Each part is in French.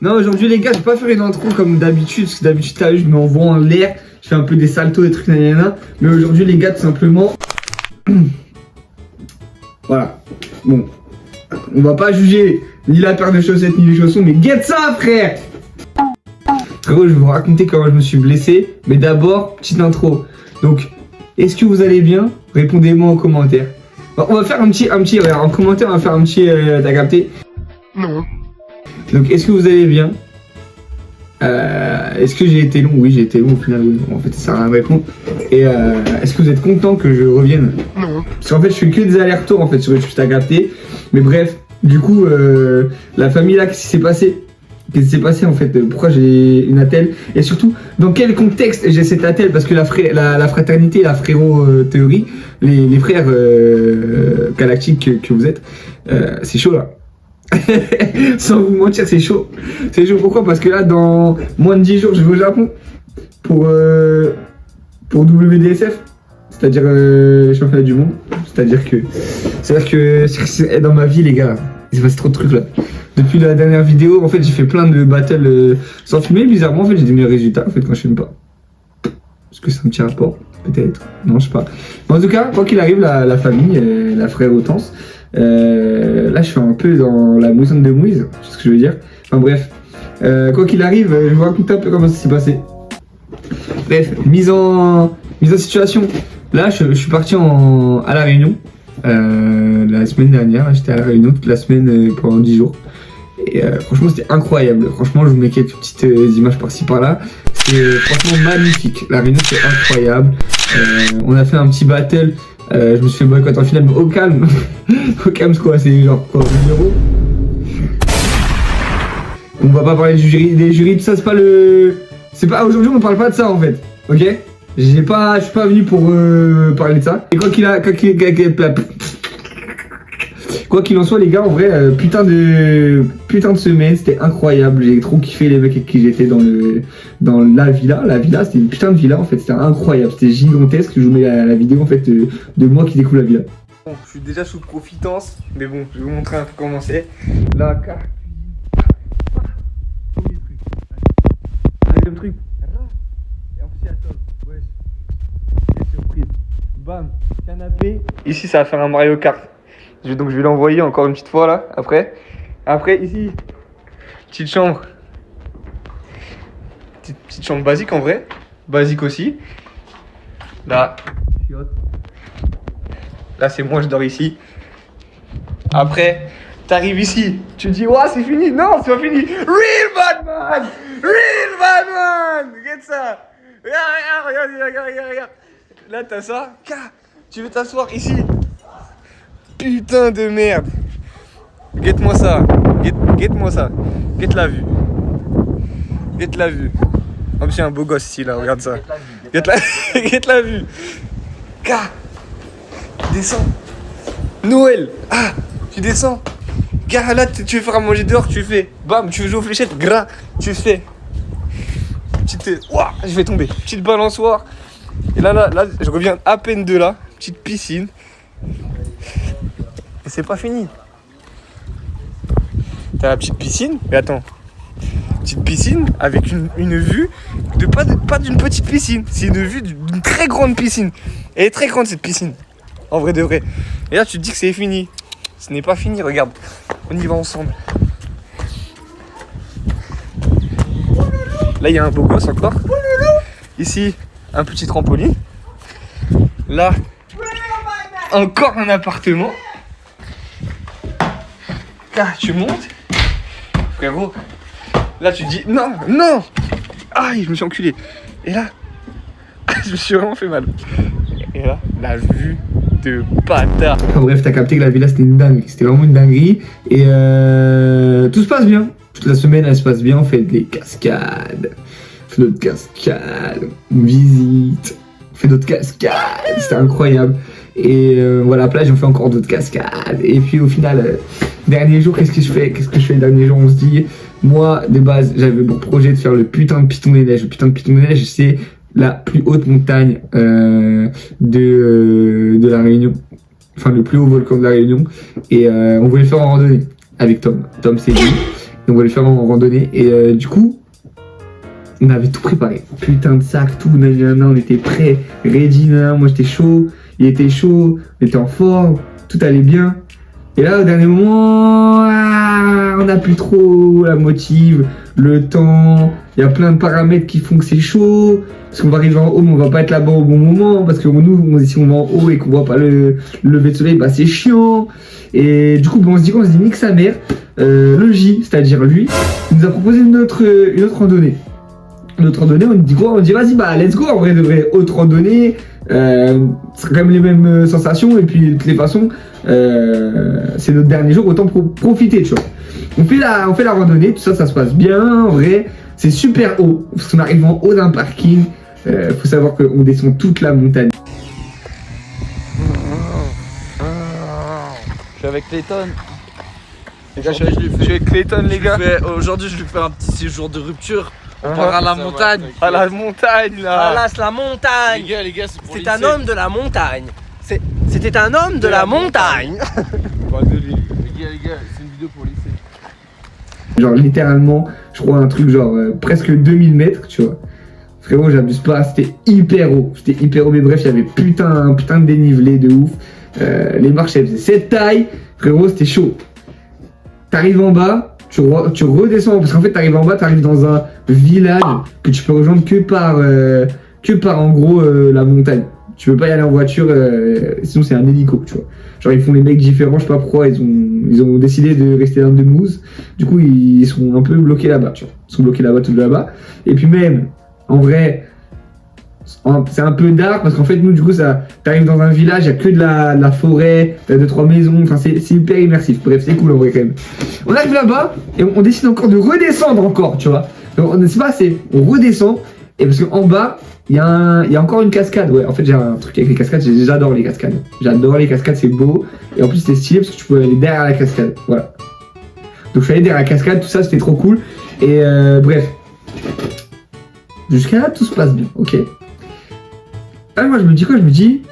Non, aujourd'hui les gars, je vais pas faire une intro comme d'habitude, parce que d'habitude t'as vu, je m'envoie en l'air, je fais un peu des saltos, des trucs, nanana. Mais aujourd'hui les gars, tout simplement, voilà. Bon, on va pas juger ni la paire de chaussettes ni les chaussons, mais get ça, frère. Frérot, je vais vous raconter comment je me suis blessé, mais d'abord, petite intro. Donc, est-ce que vous allez bien? Répondez-moi en commentaire. On va faire un petit, en commentaire, on va faire un petit, t'as capté? Non. Donc, est-ce que vous allez bien? Est-ce que j'ai été long? Oui, j'ai été long au final. Oui. En fait, ça sert à rien de répondre. Et est-ce que vous êtes content que je revienne? Non. Parce qu'en fait, je fais que des allers-retours en fait sur YouTube, t'as capté. Mais bref, du coup, la famille là, qu'est-ce qui s'est passé? Qu'est-ce qui s'est passé en fait? Pourquoi j'ai une attelle? Et surtout, dans quel contexte j'ai cette attelle? Parce que la fraternité, la frérot théorie, les frères galactiques que vous êtes, c'est chaud là. Sans vous mentir, c'est chaud. C'est chaud pourquoi? Parce que là, dans moins de 10 jours, je vais au Japon pour WDSF, c'est-à-dire les championnats du monde. C'est-à-dire que c'est dans ma vie, les gars, il s'est passé trop de trucs là. Depuis la dernière vidéo, en fait, j'ai fait plein de battles sans filmer. Bizarrement, en fait, j'ai des meilleurs résultats en fait quand je filme pas. Est-ce que c'est un petit rapport? Peut-être. Non, je sais pas. Mais en tout cas, quoi qu'il arrive, la famille, la frère Autense, là, je suis un peu dans la mousson de Mouise, c'est ce que je veux dire. Enfin bref, quoi qu'il arrive, je vous raconte un peu comment ça s'est passé. Bref, mise en situation. Là, je suis parti à La Réunion la semaine dernière. J'étais à La Réunion toute la semaine pendant 10 jours. Et franchement, c'était incroyable. Franchement, je vous mets quelques petites images par-ci par-là. C'est franchement magnifique. La Réunion, c'est incroyable. On a fait un petit battle. Je me suis fait boycott en finale, mais au calme. Au calme, c'est quoi? C'est genre quoi, 1 000 €. On va pas parler des jurys, tout ça, c'est pas le. C'est pas. Aujourd'hui, on parle pas de ça en fait. Ok? Je suis pas venu pour parler de ça. Et quoi qu'il en soit, les gars, en vrai, putain de semaine, c'était incroyable. J'ai trop kiffé les mecs avec qui j'étais dans la villa. La villa, c'était une putain de villa en fait, c'était incroyable, c'était gigantesque. Je vous mets la vidéo en fait de moi qui découvre la villa. Bon, je suis déjà sous profitance, mais bon, je vais vous montrer un peu comment c'est. La carte. Deuxième truc. Et en plus, attends, ouais. Quelle surprise. Bam, canapé. Ici, ça va faire un Mario Kart. Donc je vais l'envoyer encore une petite fois là, après. Après ici, petite chambre. Petite chambre basique en vrai. Basique aussi. Là, là c'est moi, je dors ici. Après, t'arrives ici, tu te dis, ouais c'est fini. Non, c'est pas fini. Real Batman. Real Batman. Regarde ça. Regarde. Là t'as ça. Tu veux t'asseoir ici. Putain de merde. Guette-moi ça. Guette-moi ça. Guette la vue. Guette la vue. En plus, il y a un beau gosse ici, là. Regarde ça. Guette la vue. Descends. Noël. Ah, tu descends. Gars, là, tu veux faire à manger dehors, tu fais. Bam, tu veux jouer aux fléchettes, gras, tu fais. Petite. Ouah, je vais tomber. Petite balançoire. Et là, je reviens à peine de là. Petite piscine. Et c'est pas fini. T'as la petite piscine, mais attends. Petite piscine avec une vue pas d'une petite piscine. C'est une vue d'une très grande piscine. Elle est très grande cette piscine. En vrai de vrai. Et là tu te dis que c'est fini. Ce n'est pas fini, regarde. On y va ensemble. Là il y a un beau gosse encore. Ici, un petit trampoline. Là, encore un appartement. Là, tu montes, frérot. Là, tu te dis non. Aïe, je me suis enculé. Et là, je me suis vraiment fait mal. Et là, la vue de bâtard. Enfin, bref, t'as capté que la villa c'était une dinguerie. C'était vraiment une dinguerie. Et tout se passe bien. Toute la semaine, elle se passe bien. On fait des cascades. On fait d'autres cascades. On visite. On fait d'autres cascades. C'était incroyable. Et voilà, à la plage, on fait encore d'autres cascades. Et puis au final, dernier jour, qu'est-ce que je fais le dernier jour? On se dit, moi, de base, j'avais pour projet de faire le putain de Piton des Neiges. Le putain de Piton des Neiges, c'est la plus haute montagne de la Réunion. Enfin, le plus haut volcan de la Réunion. Et on voulait le faire en randonnée. avec Tom. Tom, c'est lui. Et on va le faire en randonnée. Et du coup, on avait tout préparé. Putain de sac, tout. On était prêts, ready. Moi, j'étais chaud. Il était chaud. On était en forme. Tout allait bien. Et là, au dernier moment, on n'a plus trop la motive, le temps. Il y a plein de paramètres qui font que c'est chaud. Parce qu'on va arriver en haut, mais on va pas être là-bas au bon moment. Parce que nous, si on va en haut et qu'on voit pas le lever de soleil, bah c'est chiant. Et du coup, on se dit quoi? On se dit nique sa mère. Le J, c'est-à-dire lui, il nous a proposé une autre randonnée. Une autre randonnée, on dit quoi? On dit vas-y, bah let's go. En vrai, de vrai, autre randonnée. Ce sera quand même les mêmes sensations. Et puis, de toutes les façons, c'est notre dernier jour, autant profiter, tu vois. On fait la randonnée, tout ça, ça se passe bien. En vrai, c'est super haut. Parce qu'on arrive en haut d'un parking. Faut savoir qu'on descend toute la montagne. Je suis avec Clayton. Les gars, je suis avec Clayton, les gars. Aujourd'hui, je lui fais un petit séjour de rupture. On part à la montagne. À la montagne, là. Voilà, c'est la montagne. Les gars, c'est pour C'est un homme de la montagne. C'était un homme de la montagne. Les gars, c'est une vidéo pour lycée. Genre littéralement, je crois un truc genre presque 2000 mètres, tu vois. Frérot, j'abuse pas, c'était hyper haut. C'était hyper haut, mais bref, il y avait putain de dénivelé de ouf. Les marches, elles faisaient cette taille. Frérot, c'était chaud. T'arrives en bas, tu redescends, parce qu'en fait, t'arrives en bas, t'arrives dans un village que tu peux rejoindre que par en gros la montagne. Tu peux pas y aller en voiture, sinon c'est un hélico, tu vois. Genre ils font les mecs différents, je sais pas pourquoi, ils ont décidé de rester dans de mousse. Du coup ils sont un peu bloqués là-bas, tu vois. Ils sont bloqués là-bas, tout là-bas. Et puis même, en vrai, c'est un peu dark parce qu'en fait nous du coup t'arrives dans un village, il y a que de la forêt, t'as 2-3 maisons, enfin c'est hyper immersif. Bref, c'est cool en vrai quand même. On arrive là-bas et on décide encore de redescendre encore, tu vois. Donc, c'est pas assez, on redescend et parce qu'en bas il y a encore une cascade. Ouais, en fait j'ai un truc avec les cascades, j'adore les cascades. J'adore les cascades, c'est beau et en plus c'était stylé parce que tu pouvais aller derrière la cascade. Voilà. Donc je suis allé derrière la cascade, tout ça c'était trop cool. Et bref. Jusqu'à là tout se passe bien, ok. Là moi je me dis quoi? Je me dis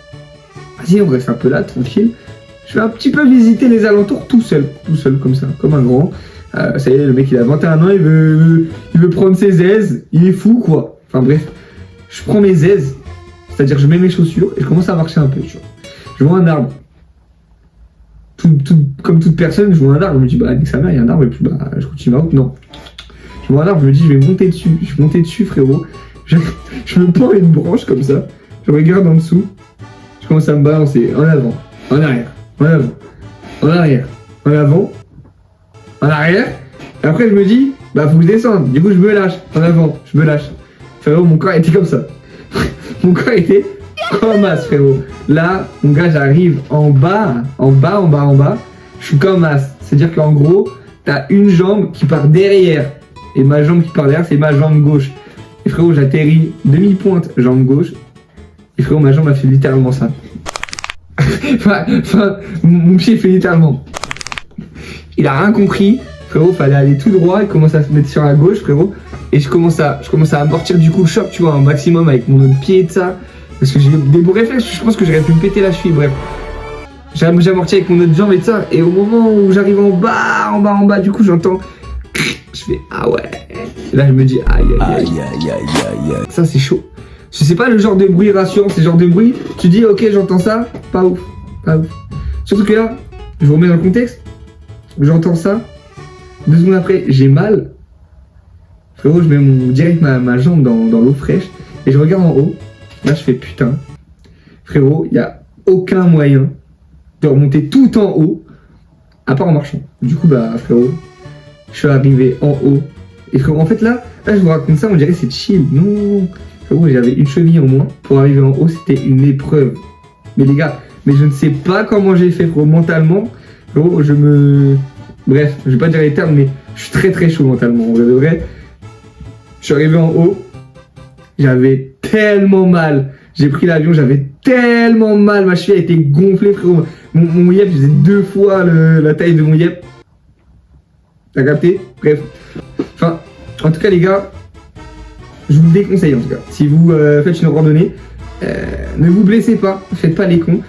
vas-y on reste un peu là, tranquille. Je vais un petit peu visiter les alentours tout seul comme ça, comme un grand. Ça y est, le mec il a 21 ans, il veut prendre ses aises, il est fou quoi. Enfin bref, je prends mes aises, c'est-à-dire je mets mes chaussures et je commence à marcher un peu, tu vois. Je vois un arbre. Comme toute personne, je vois un arbre, je me dis bah nique sa mère, il y a un arbre et puis bah je continue ma route. Non. Je vois un arbre, je me dis je vais monter dessus. Je suis monté dessus frérot. Je me prends une branche comme ça, je regarde en dessous, je commence à me balancer en avant, en arrière, en avant, en arrière, en avant, en arrière. Et après je me dis bah faut que je descende. Du coup je me lâche, en avant, je me lâche. Frérot, mon corps était comme ça. Mon corps était comme as, frérot. Là, mon gars, j'arrive en bas. Je suis comme as. C'est-à-dire qu'en gros, t'as une jambe qui part derrière. Et ma jambe qui part derrière, c'est ma jambe gauche. Et frérot, j'atterris demi-pointe, jambe gauche. Et frérot, ma jambe a fait littéralement ça. enfin, mon pied fait littéralement. Il a rien compris. Frérot, fallait aller tout droit. Il commence à se mettre sur la gauche, frérot. Et je commence à amortir du coup le choc, tu vois, un maximum avec mon autre pied et tout ça. Parce que j'ai des beaux réflexes, je pense que j'aurais pu me péter la cheville, bref. J'ai amorti avec mon autre jambe et tout ça. Et au moment où j'arrive en bas, du coup j'entends. Je fais ah ouais. Et là je me dis aïe. Ça c'est chaud. Je sais pas le genre de bruit rassurant, c'est le genre de bruit. Tu dis ok j'entends ça, pas ouf. Surtout que là, je vous remets dans le contexte. J'entends ça. 2 secondes après, j'ai mal. Frérot, je mets direct ma jambe dans l'eau fraîche et je regarde en haut. Là, je fais putain. Frérot, il n'y a aucun moyen de remonter tout en haut à part en marchant. Du coup, bah, frérot, je suis arrivé en haut. Et frérot, en fait, là je vous raconte ça, on dirait c'est chill. Non, frérot, j'avais une cheville en moins. Pour arriver en haut, c'était une épreuve. Mais les gars, mais je ne sais pas comment j'ai fait, frérot, mentalement. Frérot, bref, je vais pas dire les termes, mais je suis très très chaud mentalement. En vrai de vrai. Je suis arrivé en haut, j'avais tellement mal. J'ai pris l'avion, j'avais tellement mal. Ma cheville a été gonflée, frérot. Mon yep faisait 2 fois la taille de mon yep. T'as capté? Bref. Enfin, en tout cas, les gars, je vous le déconseille en tout cas. Si vous faites une randonnée, ne vous blessez pas, faites pas les cons.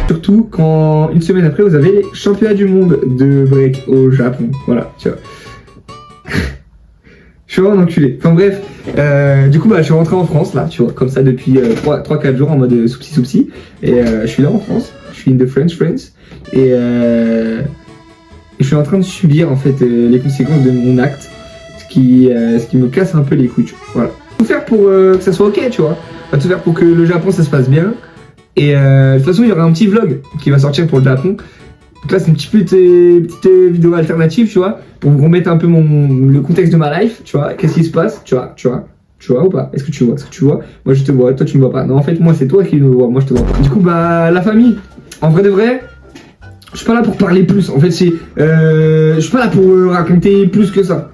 Surtout quand une semaine après vous avez les championnats du monde de break au Japon. Voilà, tu vois. Je suis vraiment un enculé. Enfin bref, du coup bah je suis rentré en France là, tu vois, comme ça depuis 3-4 jours en mode soupsi. Et je suis là en France, je suis in the French friends. Et je suis en train de subir en fait les conséquences de mon acte, ce qui me casse un peu les couilles, tu vois. Voilà. Tout faire pour que ça soit ok, tu vois. On va tout faire pour que le Japon ça se passe bien. Et de toute façon il y aura un petit vlog qui va sortir pour le Japon. Donc là c'est une petite vidéo alternative, tu vois, pour vous remettre un peu le contexte de ma life, tu vois, qu'est-ce qui se passe, tu vois ou pas? Est-ce que tu vois? Moi je te vois, toi tu me vois pas. Non en fait moi c'est toi qui me vois, moi je te vois pas. Du coup bah la famille, en vrai de vrai, je suis pas là pour parler plus, en fait c'est... je suis pas là pour raconter plus que ça.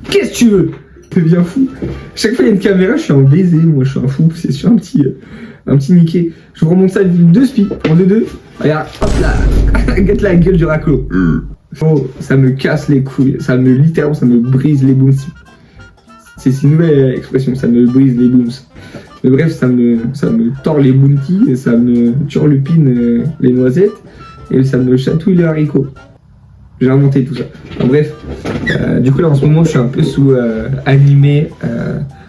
Qu'est-ce que tu veux? T'es bien fou. Chaque fois il y a une caméra, je suis un baiser, moi je suis un fou, c'est sur un petit Mickey. Je vous remonte ça de spi, en 2-2. Regarde, hop là, regarde la gueule du raclo. Oh, ça me casse les couilles, littéralement, ça me brise les booms. C'est une nouvelle expression, ça me brise les booms. Mais bref, ça me tord les bounties, ça me turlupine les noisettes, et ça me chatouille les haricots. J'ai inventé tout ça. Enfin, bref, du coup là en ce moment je suis un peu sous animé.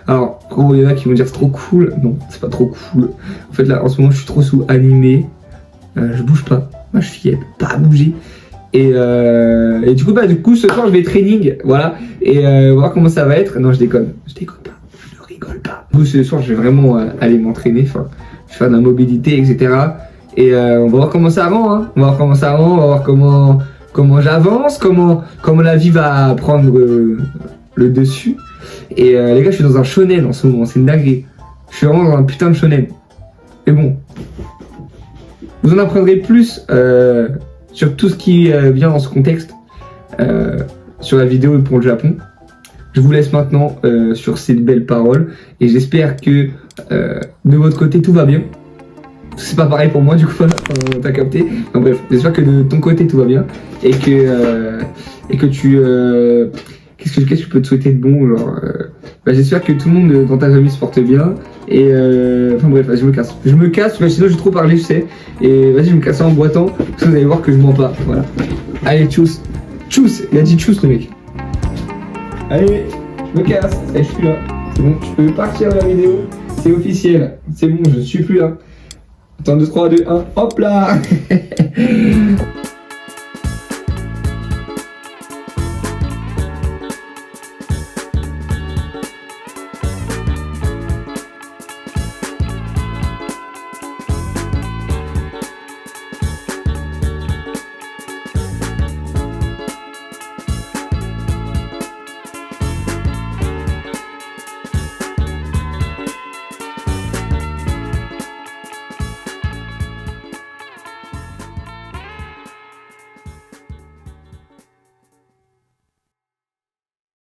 Alors, il y en a qui vont dire c'est trop cool. Non, c'est pas trop cool. En fait, là, en ce moment, je suis trop sous animé. Je bouge pas. Ma cheville, elle peut pas bouger. Et du coup, ce soir, je vais training. Voilà. Et on va voir comment ça va être. Non, je déconne. Je déconne pas. Je ne rigole pas. Du coup, ce soir, je vais vraiment aller m'entraîner. Enfin, je vais faire de la mobilité, etc. Et on va voir comment ça rend. Hein. On va voir comment ça rend. On va voir comment j'avance. Comment la vie va prendre le dessus. Et les gars, je suis dans un shonen en ce moment, c'est une dinguerie. Je suis vraiment dans un putain de shonen. Mais bon, vous en apprendrez plus sur tout ce qui vient dans ce contexte, sur la vidéo pour le Japon. Je vous laisse maintenant sur ces belles paroles et j'espère que de votre côté tout va bien. C'est pas pareil pour moi du coup, t'as capté. Enfin, bref, j'espère que de ton côté tout va bien et que tu... Qu'est-ce que je peux te souhaiter de bon, genre, j'espère que tout le monde dans ta famille se porte bien. Et enfin bref, vas-y, je me casse, sinon j'ai trop parlé, je sais. Et vas-y, je me casse en boitant, parce que vous allez voir que je mens pas. Voilà. Allez, tchuss. Tchuss, il a dit tchuss le mec. Allez, je me casse. Allez, je suis là. C'est bon, je peux partir de la vidéo. C'est officiel. C'est bon, je suis plus là. Attends, 2, 3, 2, 1. Hop là.